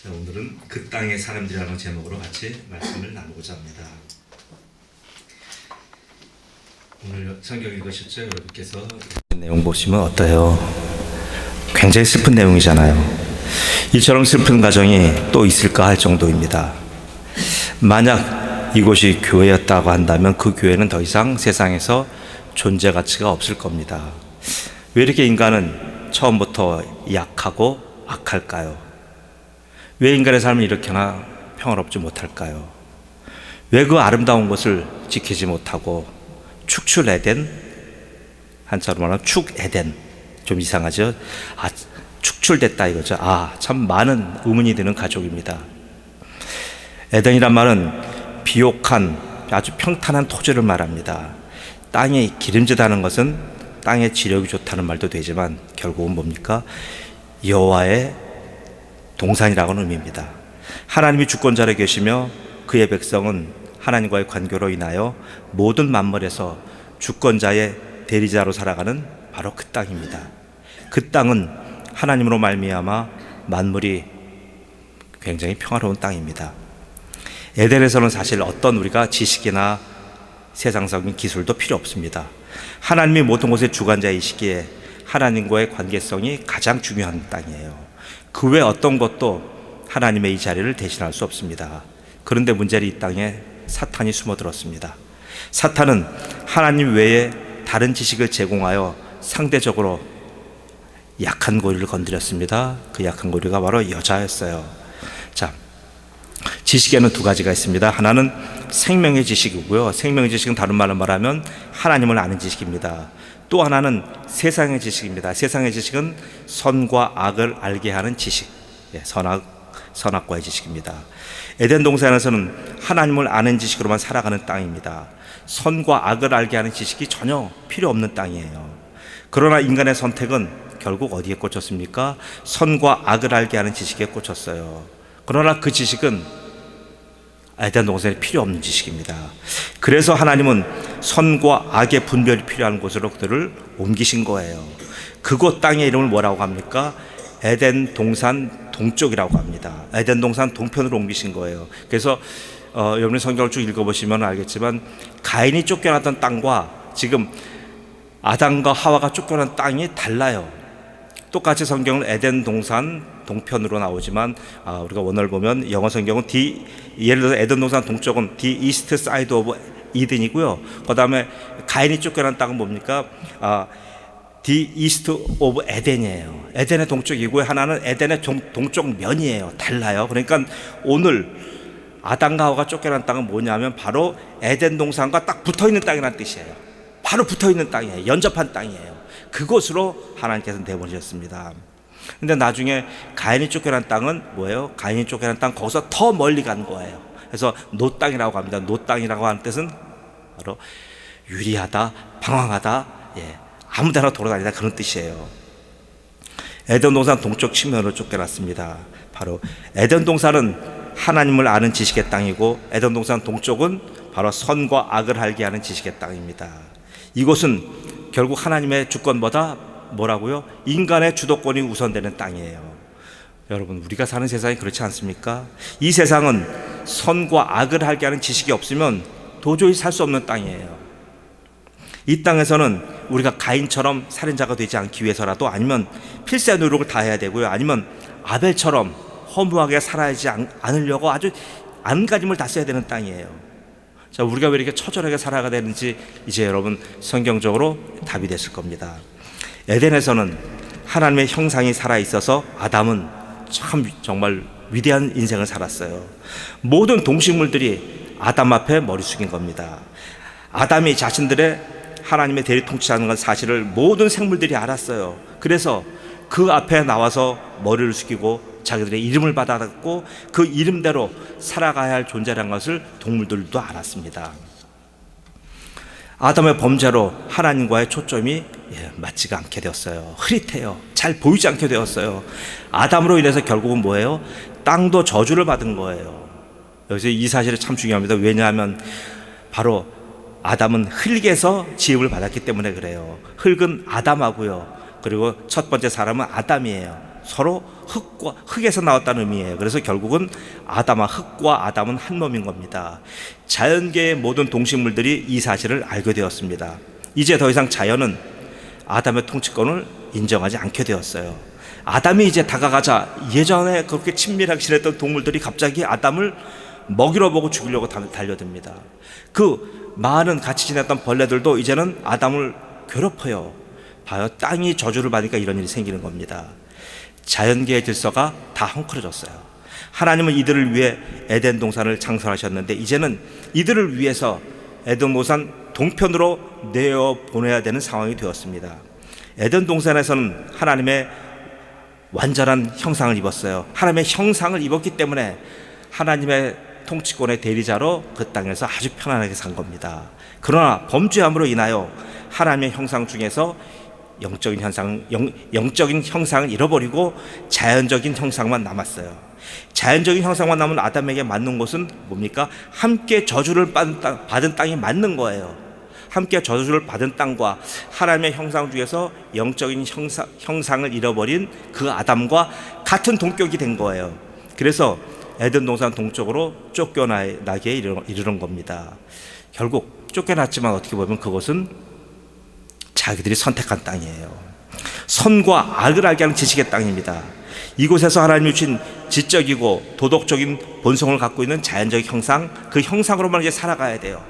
자, 오늘은 그 땅의 사람들이라는 제목으로 같이 말씀을 나누고자 합니다. 오늘 성경 읽으셨죠? 여러분께서 내용 보시면 어때요? 굉장히 슬픈 내용이잖아요. 이처럼 슬픈 가정이 또 있을까 할 정도입니다. 만약 이곳이 교회였다고 한다면 그 교회는 더 이상 세상에서 존재 가치가 없을 겁니다. 왜 이렇게 인간은 처음부터 약하고 악할까요? 왜 인간의 삶이 이렇게나 평화롭지 못할까요? 왜 그 아름다운 것을 지키지 못하고 축출 에덴, 한자로 말하면 축 에덴, 좀 이상하죠? 축출됐다 이거죠. 참 많은 의문이 드는 가족입니다. 에덴이란 말은 비옥한 아주 평탄한 토지를 말합니다. 땅이 기름지다는 것은 땅의 지력이 좋다는 말도 되지만 결국은 뭡니까? 여호와의 동산이라고는 의미입니다. 하나님이 주권자로 계시며 그의 백성은 하나님과의 관계로 인하여 모든 만물에서 주권자의 대리자로 살아가는 바로 그 땅입니다. 그 땅은 하나님으로 말미암아 만물이 굉장히 평화로운 땅입니다. 에덴에서는 사실 어떤 우리가 지식이나 세상적인 기술도 필요 없습니다. 하나님이 모든 것의 주관자이시기에 하나님과의 관계성이 가장 중요한 땅이에요. 그 외 어떤 것도 하나님의 이 자리를 대신할 수 없습니다. 그런데 문제는 이 땅에 사탄이 숨어들었습니다. 사탄은 하나님 외에 다른 지식을 제공하여 상대적으로 약한 고리를 건드렸습니다. 그 약한 고리가 바로 여자였어요. 자, 지식에는 두 가지가 있습니다. 하나는 생명의 지식이고요. 생명의 지식은 다른 말로 말하면 하나님을 아는 지식입니다. 또 하나는 세상의 지식입니다. 세상의 지식은 선과 악을 알게 하는 지식, 선악과의 지식입니다. 에덴 동산에서는 하나님을 아는 지식으로만 살아가는 땅입니다. 선과 악을 알게 하는 지식이 전혀 필요 없는 땅이에요. 그러나 인간의 선택은 결국 어디에 꽂혔습니까? 선과 악을 알게 하는 지식에 꽂혔어요. 그러나 그 지식은 에덴 동산에 필요 없는 지식입니다. 그래서 하나님은 선과 악의 분별이 필요한 곳으로 그들을 옮기신 거예요. 그곳 땅의 이름을 뭐라고 합니까? 에덴 동산 동쪽이라고 합니다. 에덴 동산 동편으로 옮기신 거예요. 그래서 여러분이 성경을 쭉 읽어보시면 알겠지만 가인이 쫓겨났던 땅과 지금 아담과 하와가 쫓겨난 땅이 달라요. 똑같이 성경은 에덴 동산 동편으로 나오지만 우리가 원어를 보면 영어 성경은 예를 들어서 에덴 동산 동쪽은 The East Side of Eden이고요. 그 다음에 가인이 쫓겨난 땅은 뭡니까? The East of Eden이에요. 에덴의 동쪽이고요. 하나는 에덴의 동쪽 면이에요. 달라요. 그러니까 오늘 아담과 하와가 쫓겨난 땅은 뭐냐면 바로 에덴 동산과 딱 붙어있는 땅이라는 뜻이에요. 바로 붙어있는 땅이에요. 연접한 땅이에요. 그곳으로 하나님께서 내보내셨습니다. 근데 나중에 가인이 쫓겨난 땅은 뭐예요? 가인이 쫓겨난 땅 거기서 더 멀리 간 거예요. 그래서 노 땅이라고 합니다. 노 땅이라고 하는 뜻은 바로 유리하다, 방황하다, 아무 데나 돌아다니다 그런 뜻이에요. 에덴 동산 동쪽 측면으로 쫓겨났습니다. 바로 에덴 동산은 하나님을 아는 지식의 땅이고 에덴 동산 동쪽은 바로 선과 악을 알게 하는 지식의 땅입니다. 이곳은 결국 하나님의 주권보다 뭐라고요? 인간의 주도권이 우선되는 땅이에요. 여러분, 우리가 사는 세상이 그렇지 않습니까? 이 세상은 선과 악을 알게 하는 지식이 없으면 도저히 살 수 없는 땅이에요. 이 땅에서는 우리가 가인처럼 살인자가 되지 않기 위해서라도 아니면 필사의 노력을 다해야 되고요. 아니면 아벨처럼 허무하게 살아야지 않으려고 아주 안가짐을 다 써야 되는 땅이에요. 자, 우리가 왜 이렇게 처절하게 살아가야 되는지 이제 여러분 성경적으로 답이 됐을 겁니다. 에덴에서는 하나님의 형상이 살아있어서 아담은 정말 위대한 인생을 살았어요. 모든 동식물들이 아담 앞에 머리 숙인 겁니다. 아담이 자신들의 하나님의 대리 통치하는 건 사실을 모든 생물들이 알았어요. 그래서 그 앞에 나와서 머리를 숙이고 자기들의 이름을 받아들고 그 이름대로 살아가야 할 존재라는 것을 동물들도 알았습니다. 아담의 범죄로 하나님과의 초점이 맞지가 않게 되었어요. 흐릿해요. 잘 보이지 않게 되었어요. 아담으로 인해서 결국은 뭐예요? 땅도 저주를 받은 거예요. 여기서 이 사실이 참 중요합니다. 왜냐하면 바로 아담은 흙에서 지음을 받았기 때문에 그래요. 흙은 아담하고요. 그리고 첫 번째 사람은 아담이에요. 서로 흙에서 나왔다는 의미예요. 그래서 결국은 아담과 흙과 아담은 한 몸인 겁니다. 자연계의 모든 동식물들이 이 사실을 알게 되었습니다. 이제 더 이상 자연은 아담의 통치권을 인정하지 않게 되었어요. 아담이 이제 다가가자 예전에 그렇게 친밀하게 지냈던 동물들이 갑자기 아담을 먹이러 보고 죽이려고 달려듭니다. 그 많은 같이 지냈던 벌레들도 이제는 아담을 괴롭혀요. 봐요. 땅이 저주를 받으니까 이런 일이 생기는 겁니다. 자연계의 질서가 다 헝클어졌어요. 하나님은 이들을 위해 에덴 동산을 창설하셨는데 이제는 이들을 위해서 에덴 동산 동편으로 내어 보내야 되는 상황이 되었습니다. 에덴 동산에서는 하나님의 완전한 형상을 입었어요. 하나님의 형상을 입었기 때문에 하나님의 통치권의 대리자로 그 땅에서 아주 편안하게 산 겁니다. 그러나 범죄함으로 인하여 하나님의 형상 중에서 영적인 형상을 잃어버리고 자연적인 형상만 남았어요. 자연적인 형상만 남은 아담에게 맞는 것은 뭡니까? 함께 저주를 받은 땅이 맞는 거예요. 함께 저주를 받은 땅과 하나님의 형상 중에서 영적인 형상을 잃어버린 그 아담과 같은 동격이 된 거예요. 그래서 에덴 동산 동쪽으로 쫓겨나게 이르는 겁니다. 결국 쫓겨났지만 어떻게 보면 그것은 자기들이 선택한 땅이에요. 선과 악을 알게 하는 지식의 땅입니다. 이곳에서 하나님이 주신 지적이고 도덕적인 본성을 갖고 있는 자연적 형상, 그 형상으로만 이제 살아가야 돼요.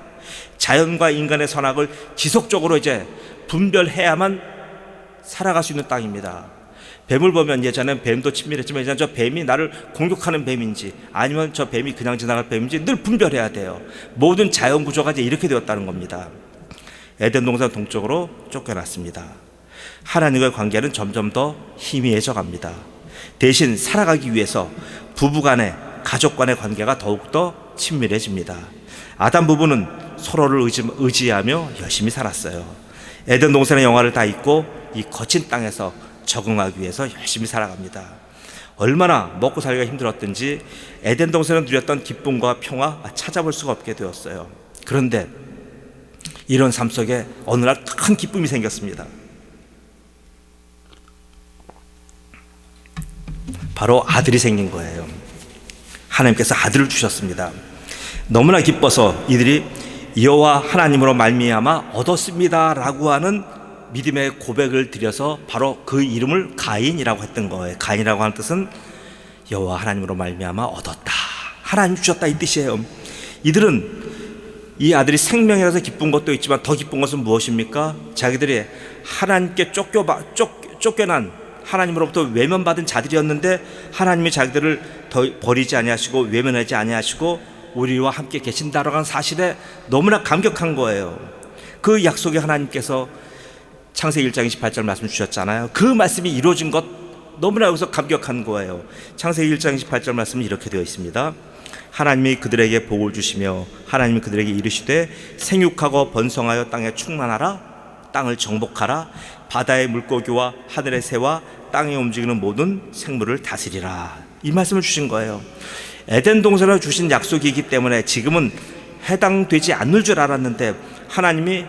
자연과 인간의 선악을 지속적으로 이제 분별해야만 살아갈 수 있는 땅입니다. 뱀을 보면 예전엔 뱀도 친밀했지만 이제는 저 뱀이 나를 공격하는 뱀인지 아니면 저 뱀이 그냥 지나갈 뱀인지 늘 분별해야 돼요. 모든 자연 구조가 이제 이렇게 되었다는 겁니다. 에덴 동산 동쪽으로 쫓겨났습니다. 하나님과의 관계는 점점 더 희미해져 갑니다. 대신 살아가기 위해서 부부간의 가족 간의 관계가 더욱더 친밀해집니다. 아담 부부는 서로를 의지하며 열심히 살았어요. 에덴 동산의 영화를 다 잊고 이 거친 땅에서 적응하기 위해서 열심히 살아갑니다. 얼마나 먹고 살기가 힘들었든지 에덴 동산에 누렸던 기쁨과 평화 찾아볼 수가 없게 되었어요. 그런데 이런 삶 속에 어느 날 큰 기쁨이 생겼습니다. 바로 아들이 생긴 거예요. 하나님께서 아들을 주셨습니다. 너무나 기뻐서 이들이 여호와 하나님으로 말미암아 얻었습니다 라고 하는 믿음의 고백을 드려서 바로 그 이름을 가인이라고 했던 거예요. 가인이라고 하는 뜻은 여호와 하나님으로 말미암아 얻었다, 하나님 주셨다 이 뜻이에요. 이들은 이 아들이 생명이라서 기쁜 것도 있지만 더 기쁜 것은 무엇입니까? 자기들이 하나님께 쫓겨난 하나님으로부터 외면받은 자들이었는데 하나님이 자기들을 더 버리지 아니하시고 외면하지 아니하시고 우리와 함께 계신다라고 하는 사실에 너무나 감격한 거예요. 그 약속에 하나님께서 창세기 1장 28절 말씀 주셨잖아요. 그 말씀이 이루어진 것 너무나 여기서 감격한 거예요. 창세기 1장 28절 말씀은 이렇게 되어 있습니다. 하나님이 그들에게 복을 주시며 하나님이 그들에게 이르시되 생육하고 번성하여 땅에 충만하라, 땅을 정복하라, 바다의 물고기와 하늘의 새와 땅에 움직이는 모든 생물을 다스리라, 이 말씀을 주신 거예요. 에덴 동산을 주신 약속이기 때문에 지금은 해당되지 않을 줄 알았는데 하나님이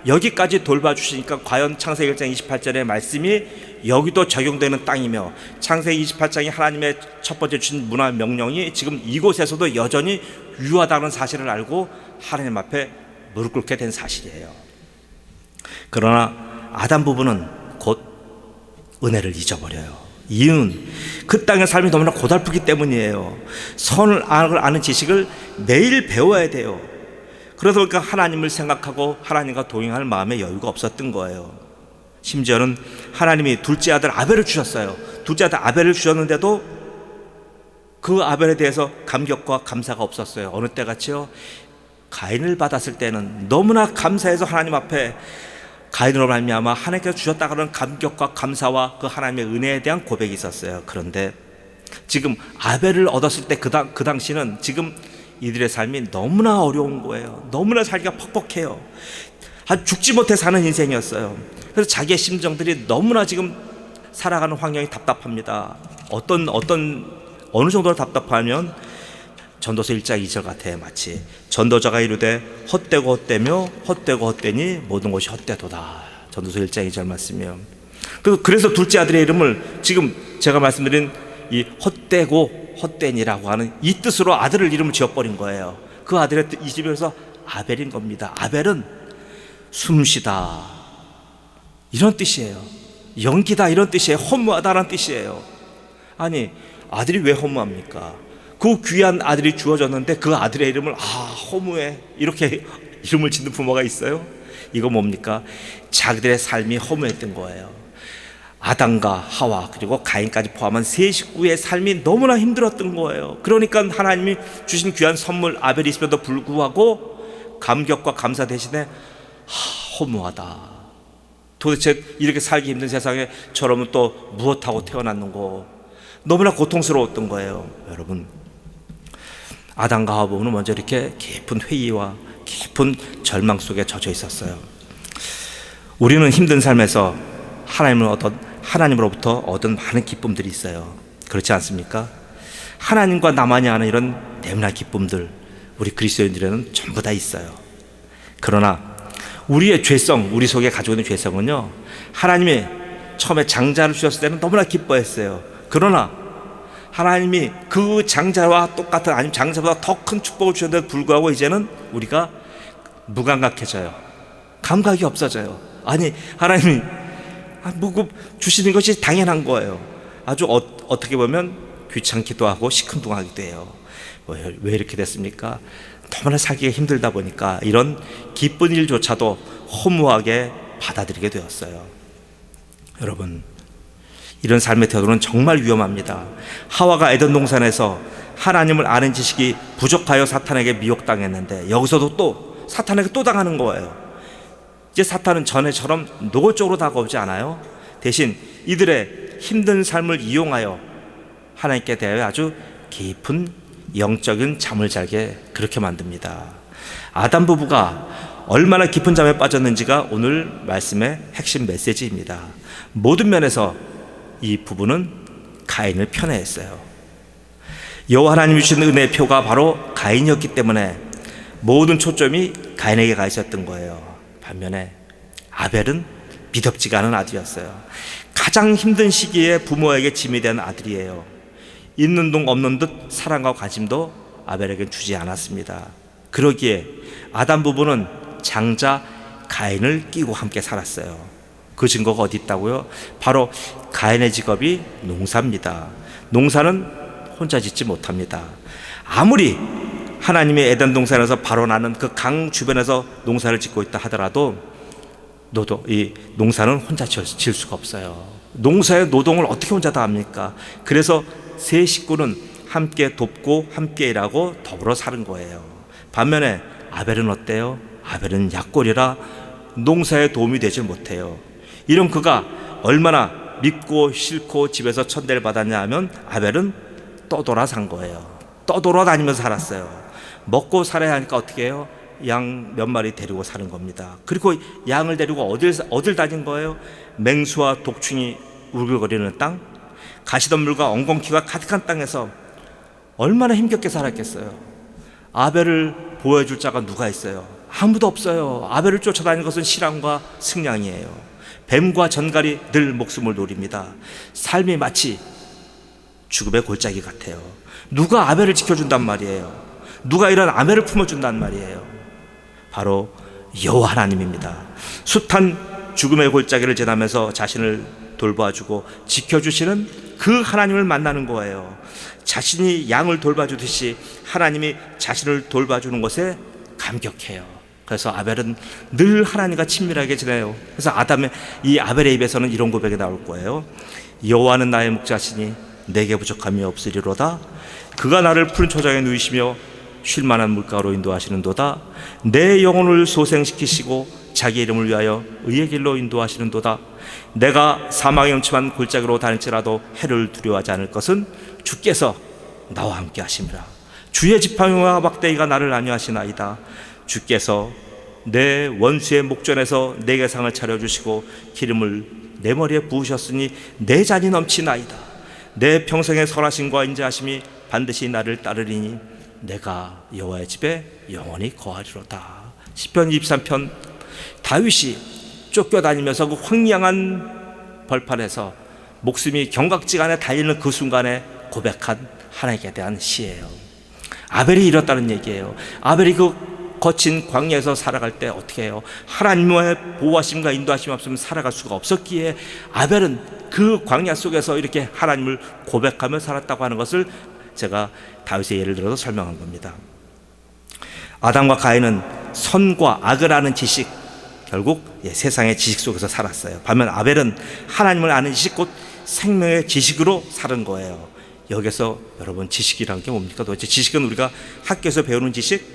여기까지 돌봐주시니까 과연 창세기 1장 28절의 말씀이 여기도 적용되는 땅이며 창세기 28장이 하나님의 첫 번째 주신 문화 명령이 지금 이곳에서도 여전히 유효하다는 사실을 알고 하나님 앞에 무릎 꿇게 된 사실이에요. 그러나 아담 부부는 곧 은혜를 잊어버려요. 이유는 그 땅의 삶이 너무나 고달프기 때문이에요. 선을 악을 아는 지식을 매일 배워야 돼요. 그러다 보니까 하나님을 생각하고 하나님과 동행할 마음의 여유가 없었던 거예요. 심지어는 하나님이 둘째 아들 아벨을 주셨어요. 둘째 아들 아벨을 주셨는데도 그 아벨에 대해서 감격과 감사가 없었어요. 어느 때같이요? 가인을 받았을 때는 너무나 감사해서 하나님 앞에 가인으로 말미암아 하나님께서 주셨다 그런 감격과 감사와 그 하나님의 은혜에 대한 고백이 있었어요. 그런데 지금 아벨을 얻었을 때 그 당시는 지금 이들의 삶이 너무나 어려운 거예요. 너무나 살기가 퍽퍽해요. 아주 죽지 못해 사는 인생이었어요. 그래서 자기의 심정들이 너무나 지금 살아가는 환경이 답답합니다. 어느 정도로 답답하면 전도서 1장 2절 같아요. 마치 전도자가 이르되 헛되고 헛되며 헛되고 헛되니 모든 것이 헛되도다. 전도서 1장 2절 말씀이요. 그래서 둘째 아들의 이름을 지금 제가 말씀드린 이 헛되고 헛되니라고 하는 이 뜻으로 아들을 이름을 지어버린 거예요. 그 아들의 이 집에서 아벨인 겁니다. 아벨은 숨쉬다 이런 뜻이에요. 연기다 이런 뜻이에요. 허무하다라는 뜻이에요. 아니, 아들이 왜 허무합니까? 그 귀한 아들이 주어졌는데 그 아들의 이름을 허무해 이렇게 이름을 짓는 부모가 있어요? 이거 뭡니까? 자기들의 삶이 허무했던 거예요. 아담과 하와 그리고 가인까지 포함한 세 식구의 삶이 너무나 힘들었던 거예요. 그러니까 하나님이 주신 귀한 선물 아벨이 있음에도 불구하고 감격과 감사 대신에 허무하다. 도대체 이렇게 살기 힘든 세상에 저러면 또 무엇하고 태어났는고. 너무나 고통스러웠던 거예요. 여러분, 아담과 하와 부부는 먼저 이렇게 깊은 회의와 깊은 절망 속에 젖어 있었어요. 우리는 힘든 삶에서 하나님으로부터 얻은 많은 기쁨들이 있어요. 그렇지 않습니까? 하나님과 나만이 아는 이런 내면의 기쁨들, 우리 그리스도인들에는 전부 다 있어요. 그러나 우리의 죄성, 우리 속에 가지고 있는 죄성은요, 하나님이 처음에 장자를 주셨을 때는 너무나 기뻐했어요. 그러나 하나님이 그 장자와 똑같은, 아니면 장자보다 더 큰 축복을 주셨는데도 불구하고 이제는 우리가 무감각해져요. 감각이 없어져요. 아니, 하나님이 주시는 것이 당연한 거예요. 아주 어떻게 보면 귀찮기도 하고 시큰둥하기도 해요. 왜 이렇게 됐습니까? 너무나 살기가 힘들다 보니까 이런 기쁜 일조차도 허무하게 받아들이게 되었어요. 여러분, 이런 삶의 태도는 정말 위험합니다. 하와가 에덴 동산에서 하나님을 아는 지식이 부족하여 사탄에게 미혹당했는데 여기서도 또 사탄에게 또 당하는 거예요. 이제 사탄은 전에처럼 노골적으로 다가오지 않아요. 대신 이들의 힘든 삶을 이용하여 하나님께 대하여 아주 깊은 영적인 잠을 자게 그렇게 만듭니다. 아담 부부가 얼마나 깊은 잠에 빠졌는지가 오늘 말씀의 핵심 메시지입니다. 모든 면에서 이 부부는 가인을 편애했어요. 여호와 하나님이 주신 은혜의 표가 바로 가인이었기 때문에 모든 초점이 가인에게 가 있었던 거예요. 반면에 아벨은 미덥지가 않은 아들이었어요. 가장 힘든 시기에 부모에게 짐이 된 아들이에요. 있는 둥 없는 듯 사랑과 관심도 아벨에겐 주지 않았습니다. 그러기에 아담 부부는 장자 가인을 끼고 함께 살았어요. 그 증거가 어디 있다고요? 바로 가인의 직업이 농사입니다. 농사는 혼자 짓지 못합니다. 아무리 하나님의 에덴 동산에서 발원하는 그 강 주변에서 농사를 짓고 있다 하더라도 이 농사는 혼자 지을 수가 없어요. 농사의 노동을 어떻게 혼자 다 합니까? 그래서 세 식구는 함께 돕고 함께 일하고 더불어 사는 거예요. 반면에 아벨은 어때요? 아벨은 약골이라 농사에 도움이 되질 못해요. 이런 그가 얼마나 믿고 싫고 집에서 천대를 받았냐 하면 아벨은 떠돌아 산 거예요. 떠돌아다니면서 살았어요. 먹고 살아야 하니까 어떻게 해요? 양 몇 마리 데리고 사는 겁니다. 그리고 양을 데리고 어딜 다닌 거예요? 맹수와 독충이 울글거리는 땅, 가시덤불과 엉겅퀴가 가득한 땅에서 얼마나 힘겹게 살았겠어요. 아벨을 보호해줄 자가 누가 있어요? 아무도 없어요. 아벨을 쫓아다니는 것은 실랑과 승량이에요. 뱀과 전갈이 늘 목숨을 노립니다. 삶이 마치 죽음의 골짜기 같아요. 누가 아벨을 지켜준단 말이에요? 누가 이런 아벨을 품어준단 말이에요? 바로 여호와 하나님입니다. 숱한 죽음의 골짜기를 지나면서 자신을 돌봐주고 지켜주시는 그 하나님을 만나는 거예요. 자신이 양을 돌봐주듯이 하나님이 자신을 돌봐주는 것에 감격해요. 그래서 아벨은 늘 하나님과 친밀하게 지내요. 그래서 이 아벨의 입에서는 이런 고백이 나올 거예요. 여호와는 나의 목자시니 내게 부족함이 없으리로다. 그가 나를 푸른 초장에 누이시며 쉴만한 물가로 인도하시는도다. 내 영혼을 소생시키시고 자기 이름을 위하여 의의 길로 인도하시는도다. 내가 사망의 음침한 골짜기로 다닐지라도 해를 두려워하지 않을 것은 주께서 나와 함께 하심이라. 주의 지팡이와 막대기가 나를 안위하시나이다. 주께서 내 원수의 목전에서 내게 상을 차려주시고 기름을 내 머리에 부으셨으니 내 잔이 넘치나이다. 내 평생의 선하심과 인자하심이 반드시 나를 따르리니 내가 여호와의 집에 영원히 거하리로다. 시편 23편 다윗이 쫓겨다니면서 그 황량한 벌판에서 목숨이 경각지간에 달리는 그 순간에 고백한 하나님께 대한 시예요. 아벨이 이뤘다는 얘기예요. 아벨이 그 거친 광야에서 살아갈 때 어떻게 해요? 하나님의 보호하심과 인도하심 없으면 살아갈 수가 없었기에 아벨은 그 광야 속에서 이렇게 하나님을 고백하며 살았다고 하는 것을 제가 다윗의 예를 들어서 설명한 겁니다. 아담과 가인은 선과 악을 아는 지식, 결국 세상의 지식 속에서 살았어요. 반면 아벨은 하나님을 아는 지식, 곧 생명의 지식으로 사는 거예요. 여기서 여러분, 지식이라는 게 뭡니까? 도대체 지식은 우리가 학교에서 배우는 지식,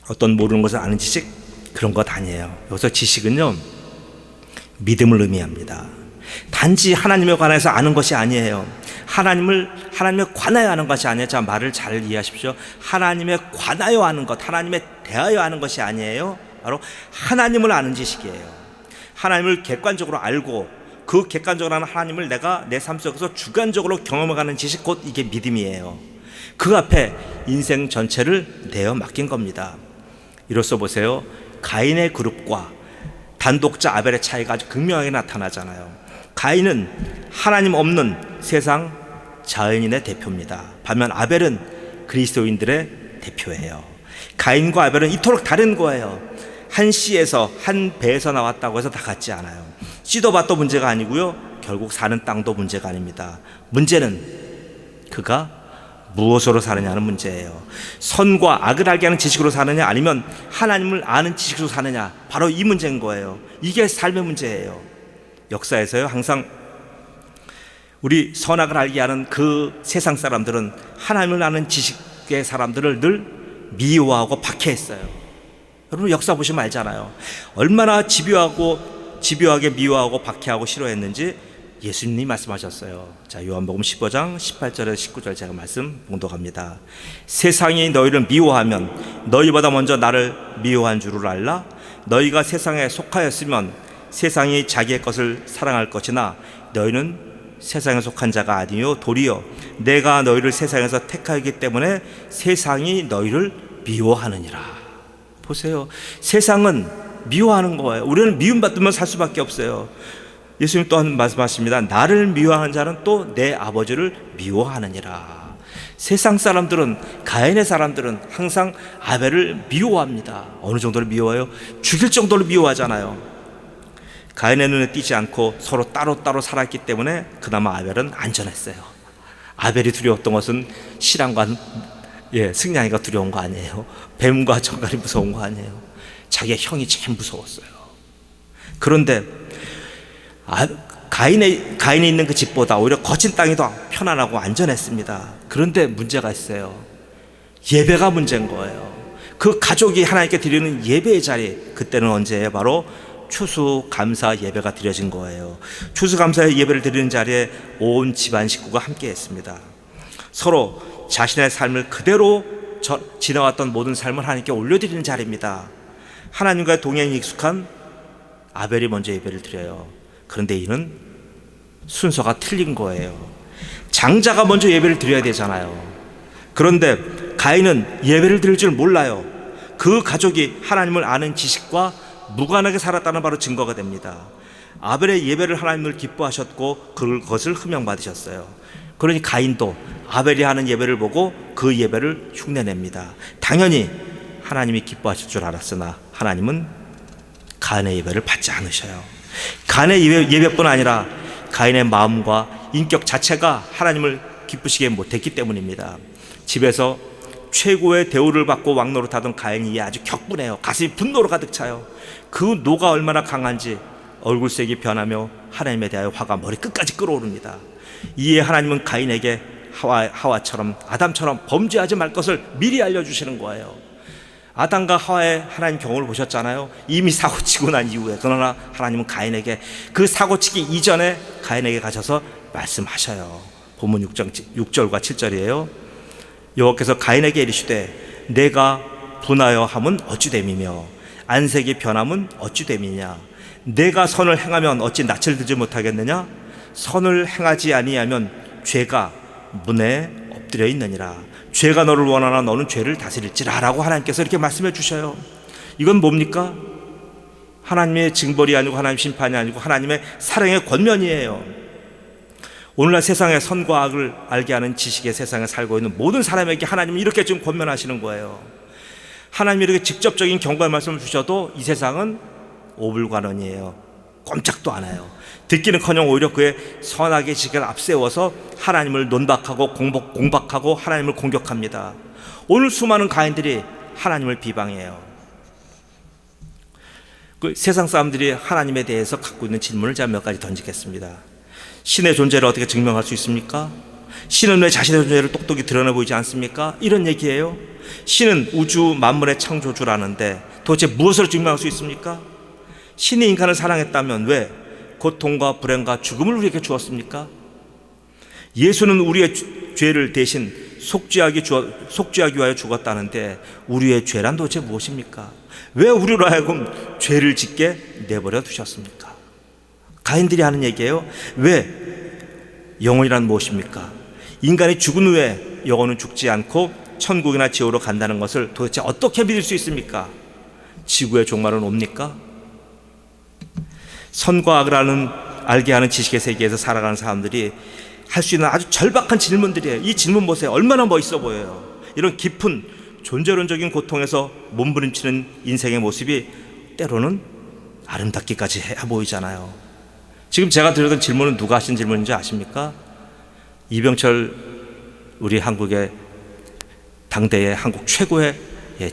어떤 모르는 것을 아는 지식, 그런 것 아니에요. 여기서 지식은요, 믿음을 의미합니다. 단지 하나님에 관해서 아는 것이 아니에요. 하나님에 관하여 아는 것이 아니에요. 자, 말을 잘 이해하십시오. 하나님에 관하여 아는 것, 하나님에 대하여 아는 것이 아니에요. 바로 하나님을 아는 지식이에요. 하나님을 객관적으로 알고 그 객관적으로 하는 하나님을 내가 내 삶 속에서 주관적으로 경험해가는 지식, 곧 이게 믿음이에요. 그 앞에 인생 전체를 내어 맡긴 겁니다. 이로써 보세요, 가인의 그룹과 단독자 아벨의 차이가 아주 극명하게 나타나잖아요. 가인은 하나님 없는 세상 자연인의 대표입니다. 반면 아벨은 그리스도인들의 대표예요. 가인과 아벨은 이토록 다른 거예요. 한 씨에서, 한 배에서 나왔다고 해서 다 같지 않아요. 씨도 밭도 문제가 아니고요, 결국 사는 땅도 문제가 아닙니다. 문제는 그가 무엇으로 사느냐는 문제예요. 선과 악을 알게 하는 지식으로 사느냐, 아니면 하나님을 아는 지식으로 사느냐, 바로 이 문제인 거예요. 이게 삶의 문제예요. 역사에서요, 항상 우리 선악을 알게 하는 그 세상 사람들은 하나님을 아는 지식의 사람들을 늘 미워하고 박해했어요. 여러분, 역사 보시면 알잖아요. 얼마나 집요하게 미워하고 박해하고 싫어했는지 예수님이 말씀하셨어요. 자, 요한복음 15장 18절에서 19절 제가 말씀 봉독합니다. 세상이 너희를 미워하면 너희보다 먼저 나를 미워한 줄을 알라. 너희가 세상에 속하였으면 세상이 자기의 것을 사랑할 것이나 너희는 세상에 속한 자가 아니요 도리어 내가 너희를 세상에서 택하였기 때문에 세상이 너희를 미워하느니라. 보세요, 세상은 미워하는 거예요. 우리는 미움받으면 살 수밖에 없어요. 예수님 또한 말씀하십니다. 나를 미워하는 자는 또 내 아버지를 미워하느니라. 세상 사람들은, 가인의 사람들은 항상 아벨을 미워합니다. 어느 정도로 미워해요? 죽일 정도로 미워하잖아요. 가인의 눈에 띄지 않고 서로 따로따로 살았기 때문에 그나마 아벨은 안전했어요. 아벨이 두려웠던 것은 신랑과 승냥이가 두려운 거 아니에요. 뱀과 정갈이 무서운 거 아니에요. 자기의 형이 제일 무서웠어요. 그런데 가인이 있는 그 집보다 오히려 거친 땅이 더 편안하고 안전했습니다. 그런데 문제가 있어요. 예배가 문제인 거예요. 그 가족이 하나님께 드리는 예배의 자리, 그때는 언제예요? 바로 추수감사 예배가 드려진 거예요. 추수감사의 예배를 드리는 자리에 온 집안 식구가 함께 했습니다. 서로 자신의 삶을 그대로 지나왔던 모든 삶을 하나님께 올려드리는 자리입니다. 하나님과의 동행이 익숙한 아벨이 먼저 예배를 드려요. 그런데 이는 순서가 틀린 거예요. 장자가 먼저 예배를 드려야 되잖아요. 그런데 가인은 예배를 드릴 줄 몰라요. 그 가족이 하나님을 아는 지식과 무관하게 살았다는 바로 증거가 됩니다. 아벨의 예배를 하나님을 기뻐하셨고 그것을 흠양받으셨어요. 그러니 가인도 아벨이 하는 예배를 보고 그 예배를 흉내냅니다. 당연히 하나님이 기뻐하실 줄 알았으나 하나님은 가인의 예배를 받지 않으셔요. 가인의 예배뿐 아니라 가인의 마음과 인격 자체가 하나님을 기쁘시게 못했기 때문입니다. 집에서 최고의 대우를 받고 왕노릇하던 가인이 아주 격분해요. 가슴이 분노로 가득 차요. 그 노가 얼마나 강한지 얼굴색이 변하며 하나님에 대하여 화가 머리끝까지 끓어오릅니다. 이에 하나님은 가인에게 하와처럼, 아담처럼 범죄하지 말 것을 미리 알려주시는 거예요. 아담과 하와의 하나님 경험을 보셨잖아요. 이미 사고치고 난 이후에. 그러나 하나님은 가인에게, 그 사고치기 이전에 가인에게 가셔서 말씀하셔요. 본문 6절과 7절이에요. 여호와께서 가인에게 이르시되 내가 분하여 함은 어찌 됨이며 안색이 변함은 어찌 됨이냐. 내가 선을 행하면 어찌 낯을 들지 못하겠느냐. 선을 행하지 아니하면 죄가 문에 엎드려 있느니라. 죄가 너를 원하나 너는 죄를 다스릴지라 라고 하나님께서 이렇게 말씀해 주셔요. 이건 뭡니까? 하나님의 징벌이 아니고 하나님의 심판이 아니고 하나님의 사랑의 권면이에요. 오늘날 세상의 선과 악을 알게 하는 지식의 세상에 살고 있는 모든 사람에게 하나님은 이렇게 지금 권면하시는 거예요. 하나님이 이렇게 직접적인 경고의 말씀을 주셔도 이 세상은 오불관원이에요. 꼼짝도 않아요. 듣기는커녕 오히려 그의 선악의 지식을 앞세워서 하나님을 논박하고 공박하고 하나님을 공격합니다. 오늘 수많은 가인들이 하나님을 비방해요. 그 세상 사람들이 하나님에 대해서 갖고 있는 질문을 제가 몇 가지 던지겠습니다. 신의 존재를 어떻게 증명할 수 있습니까? 신은 왜 자신의 존재를 똑똑히 드러내 보이지 않습니까? 이런 얘기예요. 신은 우주 만물의 창조주라는데 도대체 무엇을 증명할 수 있습니까? 신이 인간을 사랑했다면 왜 고통과 불행과 죽음을 우리에게 주었습니까? 예수는 우리의 죄를 대신 속죄하기 위하여 죽었다는데 우리의 죄란 도대체 무엇입니까? 왜 우리로 하여금 죄를 짓게 내버려 두셨습니까? 가인들이 하는 얘기예요. 왜? 영혼이란 무엇입니까? 인간이 죽은 후에 영혼은 죽지 않고 천국이나 지옥으로 간다는 것을 도대체 어떻게 믿을 수 있습니까? 지구의 종말은 옵니까? 선과 악을 알게 하는 지식의 세계에서 살아가는 사람들이 할 수 있는 아주 절박한 질문들이에요. 이 질문 보세요. 얼마나 멋있어 보여요. 이런 깊은 존재론적인 고통에서 몸부림치는 인생의 모습이 때로는 아름답기까지 해 보이잖아요. 지금 제가 드렸던 질문은 누가 하신 질문인지 아십니까? 이병철 우리 한국의 당대의 한국 최고의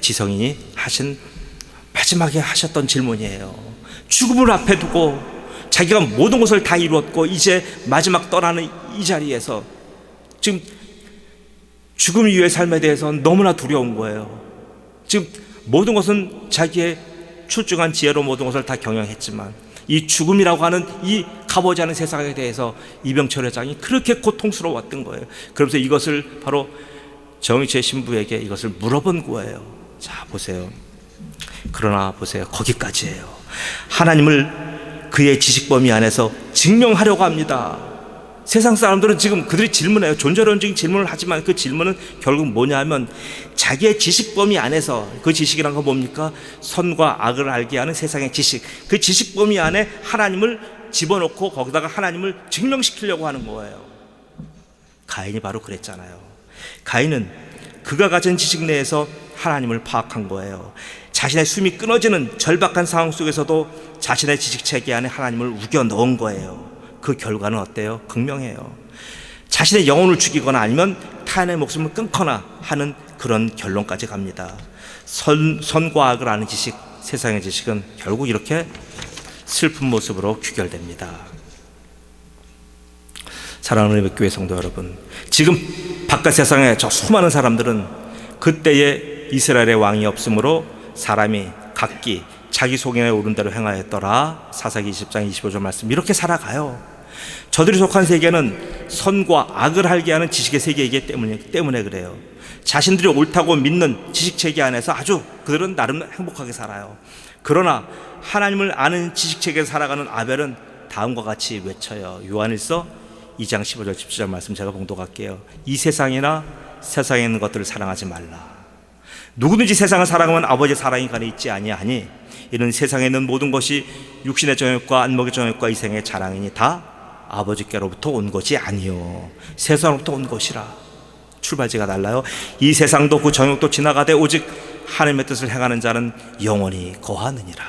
지성인이 하신 마지막에 하셨던 질문이에요. 죽음을 앞에 두고 자기가 모든 것을 다 이루었고 이제 마지막 떠나는 이 자리에서 지금 죽음 이후의 삶에 대해서는 너무나 두려운 거예요. 지금 모든 것은 자기의 출중한 지혜로 모든 것을 다 경영했지만 이 죽음이라고 하는 이 가보지 않은 세상에 대해서 이병철 회장이 그렇게 고통스러웠던 거예요. 그러면서 이것을 바로 정의체 신부에게 이것을 물어본 거예요. 자, 보세요. 그러나 보세요. 거기까지예요. 하나님을 그의 지식 범위 안에서 증명하려고 합니다. 세상 사람들은 지금 그들이 질문해요. 존재론적인 질문을 하지만 그 질문은 결국 뭐냐 하면 자기의 지식 범위 안에서, 그 지식이란 건 뭡니까? 선과 악을 알게 하는 세상의 지식, 그 지식 범위 안에 하나님을 집어넣고 거기다가 하나님을 증명시키려고 하는 거예요. 가인이 바로 그랬잖아요. 가인은 그가 가진 지식 내에서 하나님을 파악한 거예요. 자신의 숨이 끊어지는 절박한 상황 속에서도 자신의 지식 체계 안에 하나님을 우겨 넣은 거예요. 그 결과는 어때요? 극명해요. 자신의 영혼을 죽이거나 아니면 타인의 목숨을 끊거나 하는 그런 결론까지 갑니다. 선과 악을 아는 지식, 세상의 지식은 결국 이렇게 슬픈 모습으로 귀결됩니다. 사랑하는 우리 교회 성도 여러분, 지금 바깥 세상에 저 수많은 사람들은 그때의 이스라엘의 왕이 없으므로 사람이 각기 자기 소견에 오른 대로 행하였더라. 사사기 20장 25절 말씀, 이렇게 살아가요. 저들이 속한 세계는 선과 악을 알게 하는 지식의 세계이기 때문에 그래요. 자신들이 옳다고 믿는 지식체계 안에서 아주 그들은 나름 행복하게 살아요. 그러나 하나님을 아는 지식체계에서 살아가는 아벨은 다음과 같이 외쳐요. 요한일서 2장 15절 17절 말씀 제가 봉독할게요. 이 세상이나 세상에 있는 것들을 사랑하지 말라. 누구든지 세상을 사랑하면 아버지의 사랑이 간에 있지 아니하니 이는 세상에 있는 모든 것이 육신의 정욕과 안목의 정욕과 이생의 자랑이니 다 아버지께로부터 온 것이 아니요 세상으로부터 온 것이라. 출발지가 달라요. 이 세상도 그 정욕도 지나가되 오직 하나님의 뜻을 행하는 자는 영원히 거하느니라.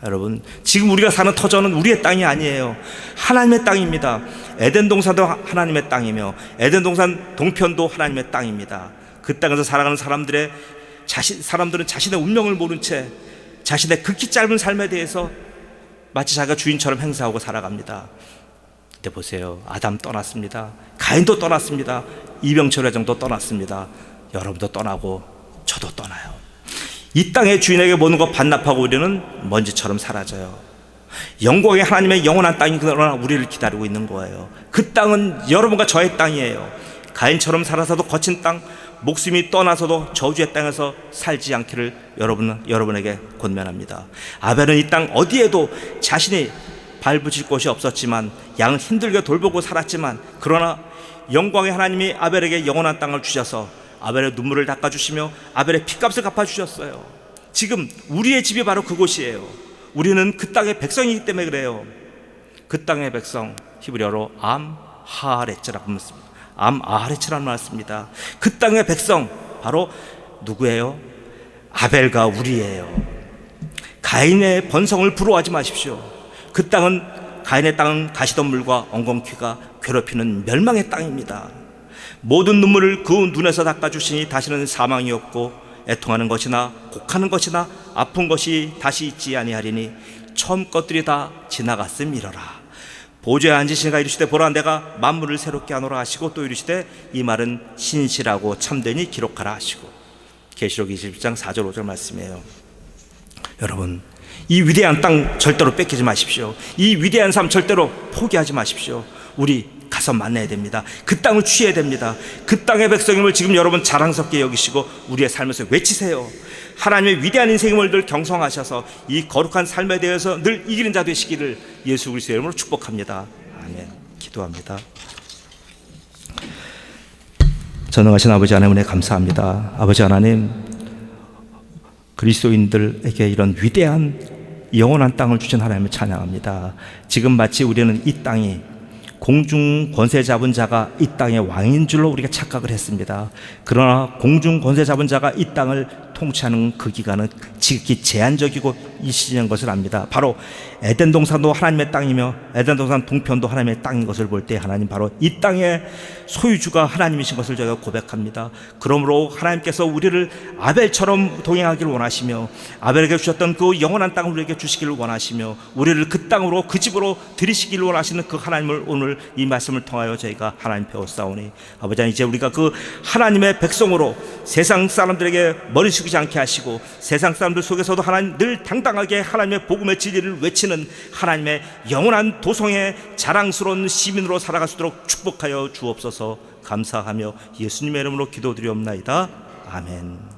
여러분, 지금 우리가 사는 터전은 우리의 땅이 아니에요. 하나님의 땅입니다. 에덴 동산도 하나님의 땅이며 에덴 동산 동편도 하나님의 땅입니다. 그 땅에서 살아가는 사람들은 자신의 운명을 모른 채 자신의 극히 짧은 삶에 대해서 마치 자기가 주인처럼 행사하고 살아갑니다. 근데 보세요. 아담 떠났습니다. 가인도 떠났습니다. 이병철 회장도 떠났습니다. 여러분도 떠나고 저도 떠나요. 이 땅의 주인에게 모든 것 반납하고 우리는 먼지처럼 사라져요. 영광의 하나님의 영원한 땅이 그러나 우리를 기다리고 있는 거예요. 그 땅은 여러분과 저의 땅이에요. 가인처럼 살아서도 거친 땅, 목숨이 떠나서도 저주의 땅에서 살지 않기를 여러분에게 권면합니다. 아벨은 이 땅 어디에도 자신이 발붙일 곳이 없었지만 양을 힘들게 돌보고 살았지만 그러나 영광의 하나님이 아벨에게 영원한 땅을 주셔서 아벨의 눈물을 닦아주시며 아벨의 피값을 갚아주셨어요. 지금 우리의 집이 바로 그곳이에요. 우리는 그 땅의 백성이기 때문에 그래요. 그 땅의 백성, 히브리어로 암하레츠라고 묻습니다. 암하레츠라는 말을 씁니다. 그 땅의 백성 바로 누구예요? 아벨과 우리예요. 가인의 번성을 부러워하지 마십시오. 그 땅은, 가인의 땅은 가시덤불과 엉겅퀴가 괴롭히는 멸망의 땅입니다. 모든 눈물을 그 눈에서 닦아주시니 다시는 사망이 없고 애통하는 것이나 곡하는 것이나 아픈 것이 다시 있지 아니하리니 처음 것들이 다 지나갔음이러라. 보좌에 앉으시니가 이르시되 보라 내가 만물을 새롭게 하노라 하시고 또 이르시되 이 말은 신실하고 참되니 기록하라 하시고. 계시록 21장 4절 5절 말씀이에요. 여러분, 이 위대한 땅 절대로 뺏기지 마십시오. 이 위대한 삶 절대로 포기하지 마십시오. 우리 가서 만나야 됩니다. 그 땅을 취해야 됩니다. 그 땅의 백성임을 지금 여러분 자랑스럽게 여기시고 우리의 삶에서 외치세요. 하나님의 위대한 인생임을 늘 경성하셔서 이 거룩한 삶에 대해서 늘 이기는 자 되시기를 예수 그리스도의 이름으로 축복합니다. 아멘. 기도합니다. 전능하신 아버지 하나님 은혜 감사합니다. 아버지 하나님, 그리스도인들에게 이런 위대한 영원한 땅을 주신 하나님을 찬양합니다. 지금 마치 우리는 이 땅이 공중 권세 잡은 자가 이 땅의 왕인 줄로 우리가 착각을 했습니다. 그러나 공중 권세 잡은 자가 이 땅을 통치하는 그 기간은 지극히 제한적이고 일시적인 것을 압니다. 바로 에덴 동산도 하나님의 땅이며 에덴 동산 동편도 하나님의 땅인 것을 볼 때 하나님 바로 이 땅의 소유주가 하나님이신 것을 저희가 고백합니다. 그러므로 하나님께서 우리를 아벨처럼 동행하기를 원하시며 아벨에게 주셨던 그 영원한 땅을 우리에게 주시기를 원하시며 우리를 그 땅으로 그 집으로 들이시기를 원하시는 그 하나님을 오늘 이 말씀을 통하여 저희가 하나님 배웠사오니 아버지 하나님, 이제 우리가 그 하나님의 백성으로 세상 사람들에게 머리 숙이지 않게 하시고 세상 사람들 속에서도 하나님 늘 당당하게 하나님의 복음의 진리를 외치는 하나님의 영원한 도성의 자랑스러운 시민으로 살아갈 수 있도록 축복하여 주옵소서. 감사하며 예수님의 이름으로 기도드리옵나이다. 아멘.